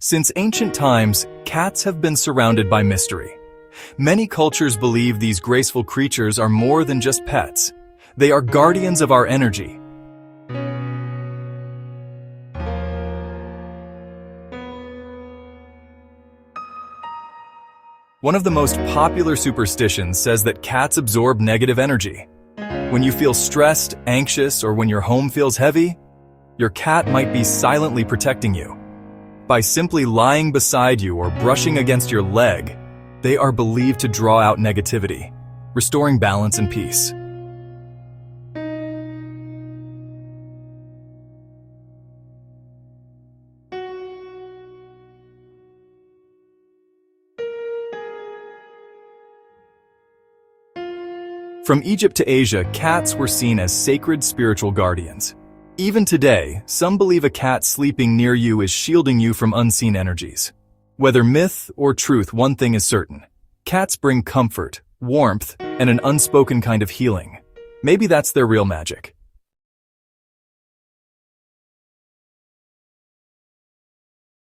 Since ancient times, cats have been surrounded by mystery. Many cultures believe these graceful creatures are more than just pets. They are guardians of our energy. One of the most popular superstitions says that cats absorb negative energy. When you feel stressed, anxious, or when your home feels heavy, your cat might be silently protecting you. By simply lying beside you or brushing against your leg, they are believed to draw out negativity, restoring balance and peace. From Egypt to Asia, cats were seen as sacred spiritual guardians. Even today, some believe a cat sleeping near you is shielding you from unseen energies. Whether myth or truth, one thing is certain. Cats bring comfort, warmth, and an unspoken kind of healing. Maybe that's their real magic.